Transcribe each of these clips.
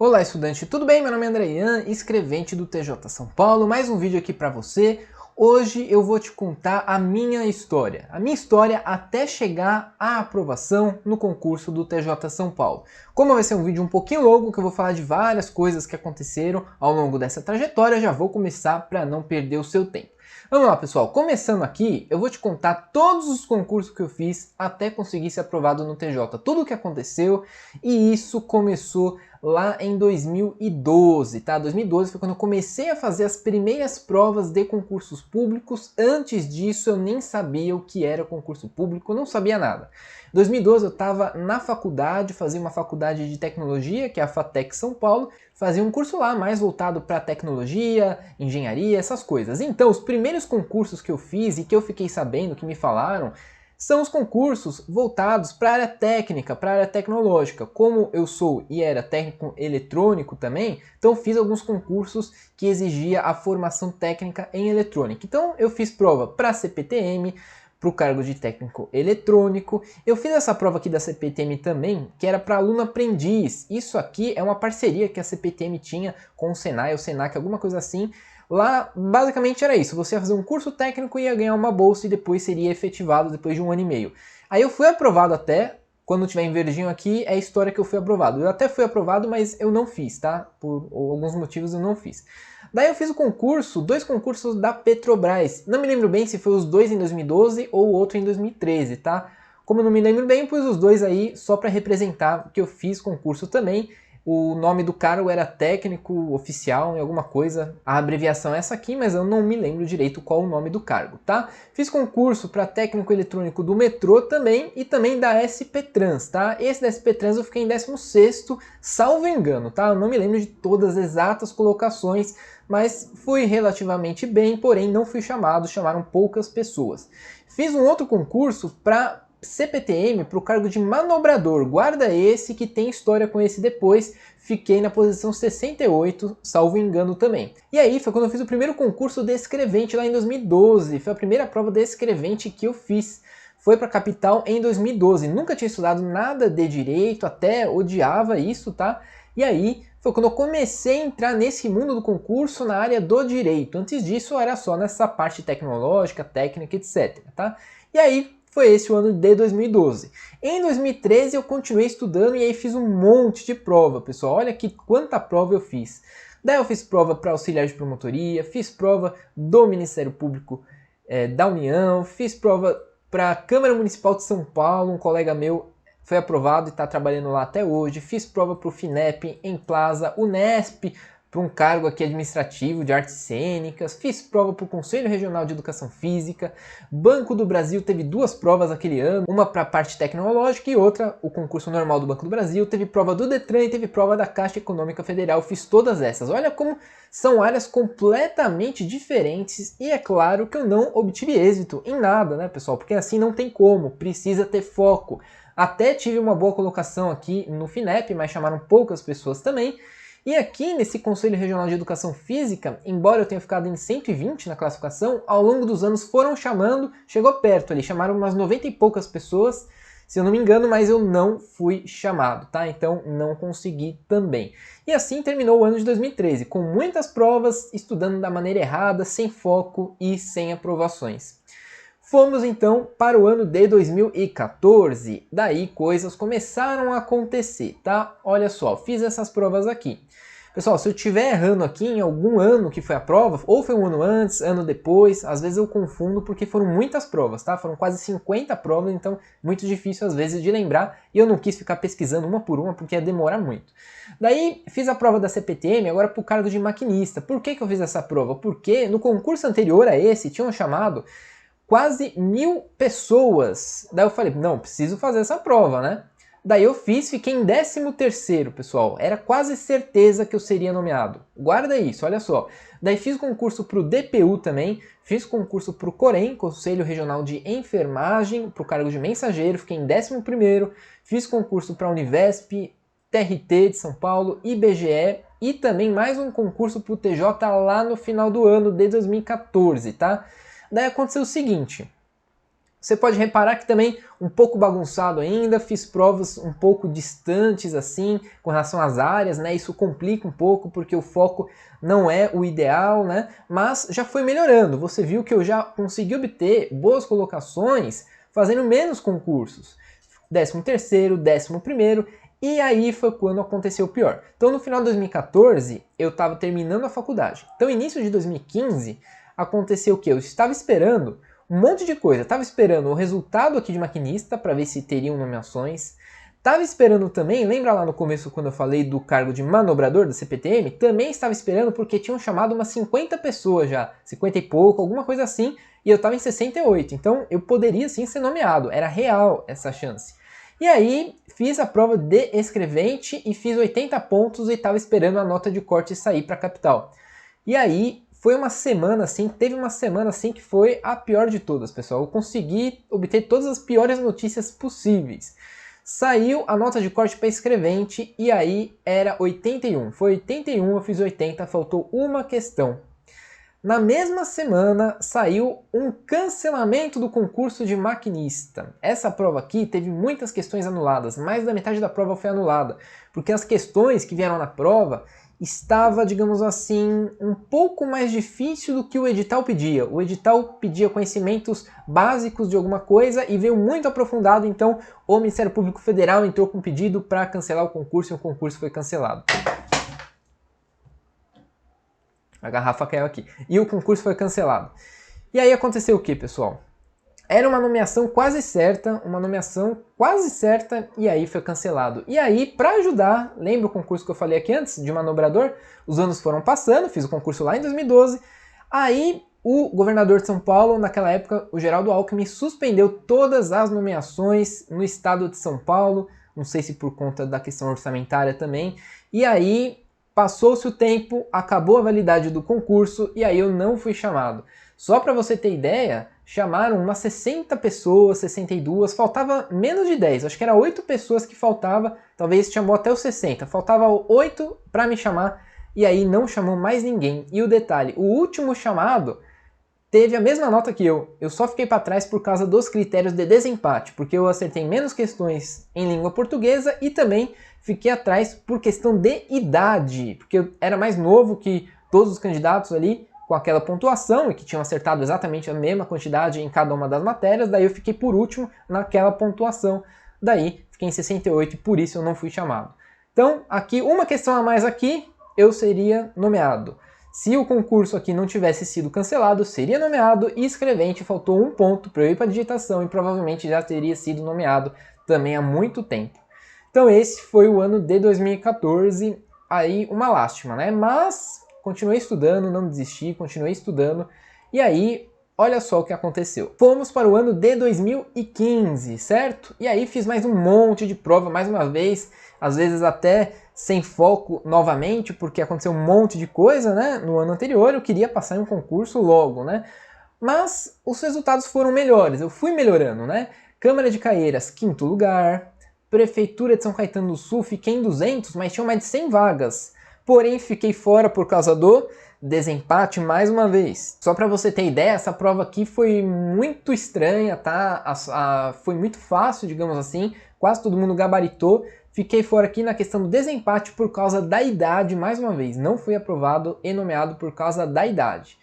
Olá estudante, tudo bem? Meu nome é André Ian, escrevente do TJ São Paulo, mais um vídeo aqui para você. Hoje eu vou te contar a minha história até chegar à aprovação no concurso do TJ São Paulo. Como vai ser um vídeo um pouquinho longo, que eu vou falar de várias coisas que aconteceram ao longo dessa trajetória, já vou começar para não perder o seu tempo. Vamos lá pessoal, começando aqui, eu vou te contar todos os concursos que eu fiz até conseguir ser aprovado no TJ, tudo o que aconteceu, e isso começou lá em 2012, tá? 2012 foi quando eu comecei a fazer as primeiras provas de concursos públicos. Antes disso eu nem sabia o que era concurso público, eu não sabia nada. Em 2012 eu estava na faculdade, fazia uma faculdade de tecnologia, que é a FATEC São Paulo, fazia um curso lá mais voltado para tecnologia, engenharia, essas coisas. Então os primeiros concursos que eu fiz e que eu fiquei sabendo, que me falaram, são os concursos voltados para a área técnica, para a área tecnológica. Como eu sou e era técnico eletrônico também, então fiz alguns concursos que exigia a formação técnica em eletrônica. Então eu fiz prova para a CPTM, para o cargo de técnico eletrônico. Eu fiz essa prova aqui da CPTM também, que era para aluno aprendiz. Isso aqui é uma parceria que a CPTM tinha com o Senai, ou Senac, alguma coisa assim. Lá, basicamente era isso, você ia fazer um curso técnico e ia ganhar uma bolsa e depois seria efetivado depois de 1 ano e meio. Aí eu fui aprovado até, quando tiver em verdinho aqui, é a história que eu fui aprovado. Eu até fui aprovado, mas eu não fiz, tá? Por alguns motivos eu não fiz. Daí eu fiz o concurso, 2 concursos da Petrobras. Não me lembro bem se foi os 2 em 2012 ou o outro em 2013, tá? Como eu não me lembro bem, eu pus os 2 aí só para representar que eu fiz concurso também. O nome do cargo era técnico oficial em alguma coisa, a abreviação é essa aqui, mas eu não me lembro direito qual o nome do cargo, tá? Fiz concurso para técnico eletrônico do metrô também e também da SP Trans, tá? Esse da SP Trans eu fiquei em 16º, salvo engano, tá? Eu não me lembro de todas as exatas colocações, mas fui relativamente bem, porém não fui chamado, chamaram poucas pessoas. Fiz um outro concurso para CPTM, para o cargo de manobrador, guarda esse que tem história com esse depois, fiquei na posição 68, salvo engano também. E aí foi quando eu fiz o primeiro concurso de escrevente lá em 2012, foi a primeira prova de escrevente que eu fiz. Foi para a capital em 2012, nunca tinha estudado nada de direito, até odiava isso, tá? E aí foi quando eu comecei a entrar nesse mundo do concurso na área do direito. Antes disso era só nessa parte tecnológica, técnica, etc, tá? E aí foi esse o ano de 2012. Em 2013 eu continuei estudando e aí fiz um monte de prova, pessoal. Olha que quanta prova eu fiz. Daí eu fiz prova para auxiliar de promotoria, fiz prova do Ministério Público da União, fiz prova para a Câmara Municipal de São Paulo, um colega meu foi aprovado e está trabalhando lá até hoje. Fiz prova para o FINEP, em Plaza, Unesp, para um cargo aqui administrativo de artes cênicas, fiz prova para o Conselho Regional de Educação Física, Banco do Brasil teve 2 provas aquele ano, uma para a parte tecnológica e outra, o concurso normal do Banco do Brasil, teve prova do Detran e teve prova da Caixa Econômica Federal, fiz todas essas. Olha como são áreas completamente diferentes e é claro que eu não obtive êxito em nada, né pessoal, porque assim não tem como, precisa ter foco. Até tive uma boa colocação aqui no FINEP, mas chamaram poucas pessoas também. E aqui nesse Conselho Regional de Educação Física, embora eu tenha ficado em 120 na classificação, ao longo dos anos foram chamando, chegou perto ali, chamaram umas 90 e poucas pessoas, se eu não me engano, mas eu não fui chamado, tá? Então não consegui também. E assim terminou o ano de 2013, com muitas provas, estudando da maneira errada, sem foco e sem aprovações. Fomos então para o ano de 2014, daí coisas começaram a acontecer, tá? Olha só, fiz essas provas aqui. Pessoal, se eu estiver errando aqui em algum ano que foi a prova, ou foi um ano antes, ano depois, às vezes eu confundo porque foram muitas provas, tá? Foram quase 50 provas, então muito difícil às vezes de lembrar, e eu não quis ficar pesquisando uma por uma porque ia demorar muito. Daí fiz a prova da CPTM, agora para o cargo de maquinista. Por que eu fiz essa prova? Porque no concurso anterior a esse tinham chamado quase 1000 pessoas. Daí eu falei, não, preciso fazer essa prova, né? Daí eu fiz, fiquei em 13º, pessoal. Era quase certeza que eu seria nomeado. Guarda isso, olha só. Daí fiz concurso para o DPU também, fiz concurso para o COREM, Conselho Regional de Enfermagem, para o cargo de mensageiro, fiquei em 11º. Fiz concurso para a Univesp, TRT de São Paulo, IBGE e também mais um concurso para o TJ lá no final do ano de 2014, tá? Daí aconteceu o seguinte, Você pode reparar que também um pouco bagunçado ainda, fiz provas um pouco distantes assim, com relação às áreas, né? Isso complica um pouco porque o foco não é o ideal, né? Mas já foi melhorando. Você viu que eu já consegui obter boas colocações fazendo menos concursos. 13º, 11º, e aí foi quando aconteceu o pior. Então no final de 2014, eu estava terminando a faculdade. Então início de 2015, aconteceu o quê? Eu estava esperando um monte de coisa. Estava esperando o resultado aqui de maquinista para ver se teriam nomeações. Estava esperando também, lembra lá no começo quando eu falei do cargo de manobrador da CPTM? Também estava esperando porque tinham chamado umas 50 pessoas já, 50 e pouco, alguma coisa assim, e eu estava em 68. Então eu poderia sim ser nomeado, era real essa chance. E aí fiz a prova de escrevente e fiz 80 pontos e estava esperando a nota de corte sair para a capital. E aí foi uma semana assim, teve uma semana assim que foi a pior de todas, pessoal. Eu consegui obter todas as piores notícias possíveis. Saiu a nota de corte para escrevente e aí era 81. Foi 81, eu fiz 80, faltou uma questão. Na mesma semana saiu um cancelamento do concurso de maquinista. Essa prova aqui teve muitas questões anuladas, mais da metade da prova foi anulada, porque as questões que vieram na prova estava, digamos assim, um pouco mais difícil do que o edital pedia. O edital pedia conhecimentos básicos de alguma coisa e veio muito aprofundado, então o Ministério Público Federal entrou com um pedido para cancelar o concurso e o concurso foi cancelado. A garrafa caiu aqui. E o concurso foi cancelado. E aí aconteceu o que, pessoal? Era uma nomeação quase certa, e aí foi cancelado. E aí, para ajudar, lembra o concurso que eu falei aqui antes, de manobrador? Os anos foram passando, fiz o concurso lá em 2012, aí o governador de São Paulo, naquela época, o Geraldo Alckmin, suspendeu todas as nomeações no estado de São Paulo, não sei se por conta da questão orçamentária também, e aí passou-se o tempo, acabou a validade do concurso, e aí eu não fui chamado. Só para você ter ideia, chamaram umas 60 pessoas, 62, faltava menos de 10, acho que era 8 pessoas que faltava, talvez chamou até os 60, faltava 8 para me chamar, e aí não chamou mais ninguém. E o detalhe, o último chamado teve a mesma nota que eu só fiquei para trás por causa dos critérios de desempate, porque eu acertei menos questões em língua portuguesa e também fiquei atrás por questão de idade, porque eu era mais novo que todos os candidatos ali, com aquela pontuação e que tinham acertado exatamente a mesma quantidade em cada uma das matérias, daí eu fiquei por último naquela pontuação, daí fiquei em 68 e por isso eu não fui chamado. Então, aqui, uma questão a mais aqui, eu seria nomeado. Se o concurso aqui não tivesse sido cancelado, seria nomeado e escrevente, faltou um ponto para eu ir para a digitação e provavelmente já teria sido nomeado também há muito tempo. Então esse foi o ano de 2014, aí uma lástima, né? Mas continuei estudando, não desisti, continuei estudando, e aí, olha só o que aconteceu. Fomos para o ano de 2015, certo? E aí fiz mais um monte de prova, mais uma vez, às vezes até sem foco novamente, porque aconteceu um monte de coisa, né? No ano anterior eu queria passar em um concurso logo, né? Mas os resultados foram melhores, eu fui melhorando, né? Câmara de Caieiras, 5º lugar. Prefeitura de São Caetano do Sul, fiquei em 200, mas tinham mais de 100 vagas. Porém, fiquei fora por causa do desempate mais uma vez. Só para você ter ideia, essa prova aqui foi muito estranha, tá? Foi muito fácil, digamos assim, quase todo mundo gabaritou. Fiquei fora aqui na questão do desempate por causa da idade, mais uma vez. Não fui aprovado e nomeado por causa da idade.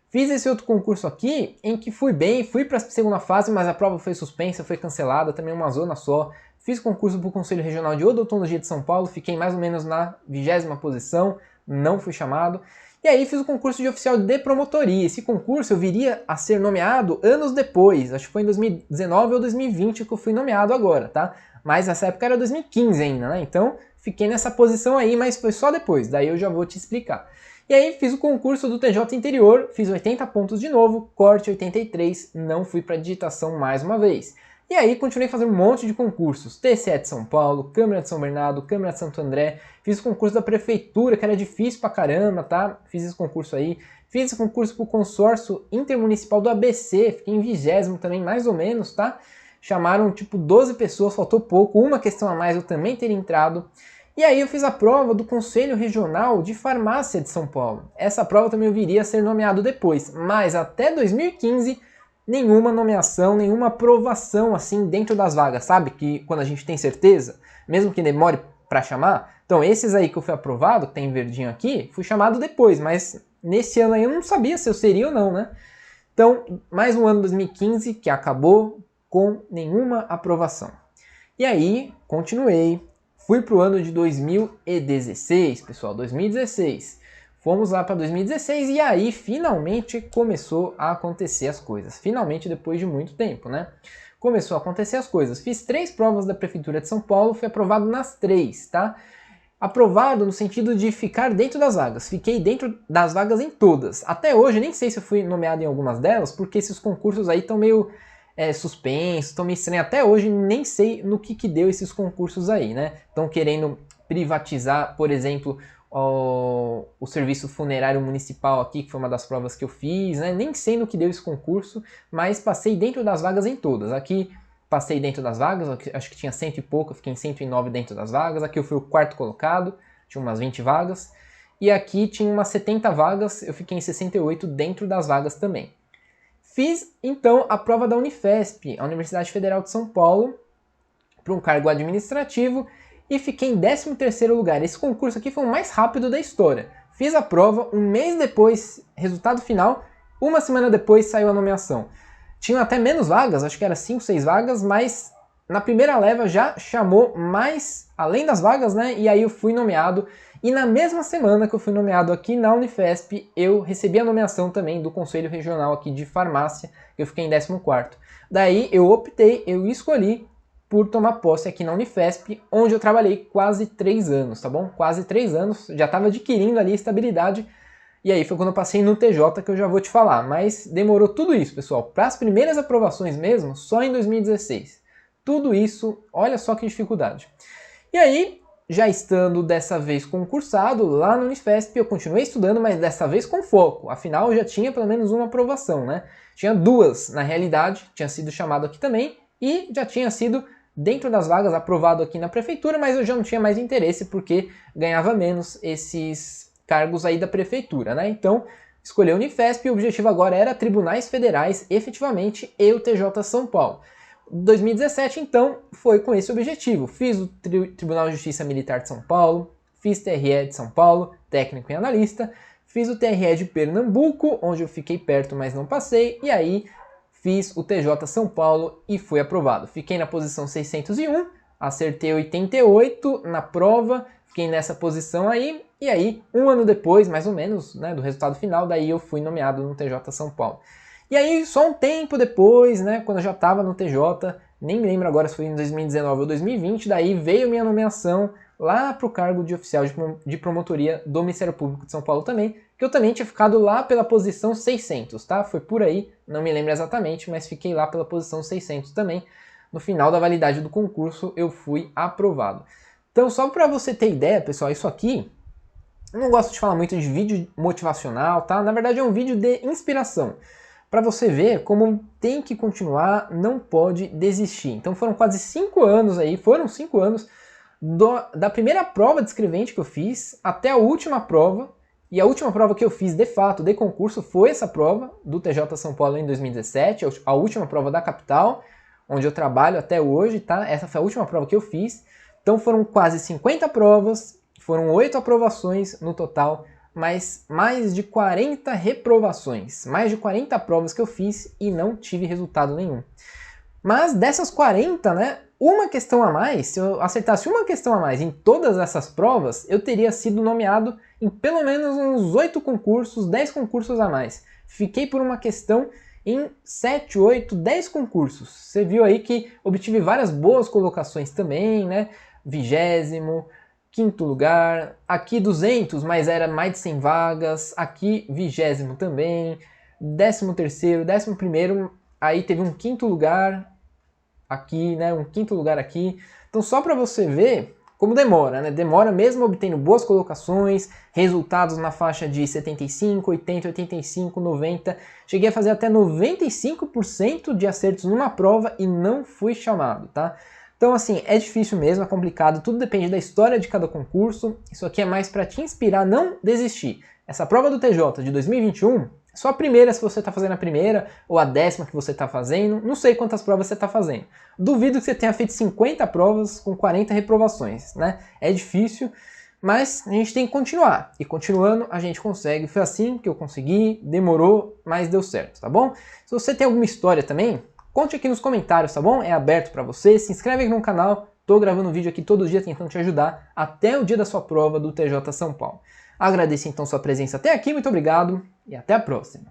Fiz esse outro concurso aqui, em que fui bem, fui para a segunda fase, mas a prova foi suspensa, foi cancelada, também uma zona só. Fiz concurso para o Conselho Regional de Odontologia de São Paulo, fiquei mais ou menos na 20ª posição, não fui chamado. E aí fiz o concurso de oficial de promotoria. Esse concurso eu viria a ser nomeado anos depois, acho que foi em 2019 ou 2020 que eu fui nomeado agora, tá? Mas nessa época era 2015 ainda, né? Então fiquei nessa posição aí, mas foi só depois, daí eu já vou te explicar. E aí fiz o concurso do TJ Interior, fiz 80 pontos de novo, corte 83, não fui para digitação mais uma vez. E aí continuei fazendo um monte de concursos, TCE de São Paulo, Câmara de São Bernardo, Câmara de Santo André, fiz o concurso da Prefeitura, que era difícil pra caramba, tá? Fiz esse concurso aí, fiz esse concurso pro consórcio intermunicipal do ABC, fiquei em 20º também, mais ou menos, tá? Chamaram tipo 12 pessoas, faltou pouco, uma questão a mais eu também teria entrado. E aí eu fiz a prova do Conselho Regional de Farmácia de São Paulo. Essa prova também eu viria a ser nomeado depois, mas até 2015... nenhuma nomeação, nenhuma aprovação assim dentro das vagas, sabe? Que quando a gente tem certeza, mesmo que demore para chamar. Então esses aí que eu fui aprovado, que tem verdinho aqui, fui chamado depois, mas nesse ano aí eu não sabia se eu seria ou não, né? Então, mais um ano 2015 que acabou com nenhuma aprovação. E aí, continuei, fui para o ano de 2016, pessoal, 2016. Fomos lá para 2016 e aí finalmente começou a acontecer as coisas. Finalmente, depois de muito tempo, né? Começou a acontecer as coisas. Fiz 3 provas da Prefeitura de São Paulo, fui aprovado nas 3, tá? Aprovado no sentido de ficar dentro das vagas. Fiquei dentro das vagas em todas. Até hoje, nem sei se eu fui nomeado em algumas delas, porque esses concursos aí estão meio suspensos, estão meio estranhos. Até hoje, nem sei no que deu esses concursos aí, né? Estão querendo privatizar, por exemplo, o serviço funerário municipal aqui, que foi uma das provas que eu fiz, né? Nem sei no que deu esse concurso, mas passei dentro das vagas em todas. Aqui passei dentro das vagas, acho que tinha 100 e pouco, eu fiquei em 109 dentro das vagas. Aqui eu fui o 4º colocado, tinha umas 20 vagas. E aqui tinha umas 70 vagas, eu fiquei em 68 dentro das vagas também. Fiz, então, a prova da Unifesp, a Universidade Federal de São Paulo, para um cargo administrativo, e fiquei em 13º lugar. Esse concurso aqui foi o mais rápido da história. Fiz a prova, um mês depois, resultado final, uma semana depois saiu a nomeação. Tinham até menos vagas, acho que era 5, 6 vagas, mas na primeira leva já chamou mais, além das vagas, né? E aí eu fui nomeado. E na mesma semana que eu fui nomeado aqui na Unifesp, eu recebi a nomeação também do Conselho Regional aqui de Farmácia, que eu fiquei em 14º. Daí eu escolhi por tomar posse aqui na Unifesp, onde eu trabalhei quase 3 anos, tá bom? Quase 3 anos, já estava adquirindo ali estabilidade. E aí foi quando eu passei no TJ que eu já vou te falar, mas demorou tudo isso, pessoal. Para as primeiras aprovações mesmo, só em 2016. Tudo isso, olha só que dificuldade. E aí, já estando dessa vez concursado lá no Unifesp, eu continuei estudando, mas dessa vez com foco. Afinal, eu já tinha pelo menos uma aprovação, né? Tinha 2 na realidade, tinha sido chamado aqui também e já tinha sido dentro das vagas aprovado aqui na prefeitura, mas eu já não tinha mais interesse porque ganhava menos esses cargos aí da prefeitura, né? Então, escolhi a Unifesp e o objetivo agora era tribunais federais, efetivamente, e o TJ São Paulo. 2017, então, foi com esse objetivo. Fiz o Tribunal de Justiça Militar de São Paulo, fiz TRE de São Paulo, técnico e analista, fiz o TRE de Pernambuco, onde eu fiquei perto, mas não passei, e aí fiz o TJ São Paulo e fui aprovado. Fiquei na posição 601, acertei 88 na prova, fiquei nessa posição aí, e aí, um ano depois, mais ou menos, né, do resultado final, daí eu fui nomeado no TJ São Paulo. E aí, só um tempo depois, né, quando eu já estava no TJ, nem me lembro agora se foi em 2019 ou 2020, daí veio minha nomeação lá para o cargo de oficial de promotoria do Ministério Público de São Paulo também, que eu também tinha ficado lá pela posição 600, tá? Foi por aí, não me lembro exatamente, mas fiquei lá pela posição 600 também. No final da validade do concurso, eu fui aprovado. Então, só para você ter ideia, pessoal, isso aqui, eu não gosto de falar muito de vídeo motivacional, tá? Na verdade, é um vídeo de inspiração, para você ver como tem que continuar, não pode desistir. Então, foram quase 5 anos aí, foram 5 anos da primeira prova de escrevente que eu fiz até a última prova, e a última prova que eu fiz de fato de concurso foi essa prova do TJ São Paulo em 2017, a última prova da capital, onde eu trabalho até hoje, tá? Essa foi a última prova que eu fiz. Então foram quase 50 provas, foram 8 aprovações no total, mas mais de 40 reprovações, mais de 40 provas que eu fiz e não tive resultado nenhum. Mas dessas 40, né, uma questão a mais, se eu acertasse uma questão a mais em todas essas provas, eu teria sido nomeado em pelo menos uns 8 concursos, 10 concursos a mais. Fiquei por uma questão em 7, 8, 10 concursos. Você viu aí que obtive várias boas colocações também, né? 20º, 5º lugar, aqui 200, mas era mais de 100 vagas, aqui 20º também, 13º, 11º, aí teve um 5º lugar aqui, né, um 5º lugar aqui. Então só para você ver como demora, né? Demora mesmo obtendo boas colocações, resultados na faixa de 75, 80, 85, 90. Cheguei a fazer até 95% de acertos numa prova e não fui chamado, tá? Então, assim, é difícil mesmo, é complicado, tudo depende da história de cada concurso. Isso aqui é mais para te inspirar a não desistir. Essa prova do TJ de 2021 Só a primeira, se você está fazendo a primeira, ou a 10ª que você está fazendo, não sei quantas provas você está fazendo. Duvido que você tenha feito 50 provas com 40 reprovações, né? É difícil, mas a gente tem que continuar. E continuando, a gente consegue. Foi assim que eu consegui, demorou, mas deu certo, tá bom? Se você tem alguma história também, conte aqui nos comentários, tá bom? É aberto para você, se inscreve aqui no canal, tô gravando vídeo aqui todo dia tentando te ajudar até o dia da sua prova do TJ São Paulo. Agradeço então sua presença até aqui, muito obrigado e até a próxima.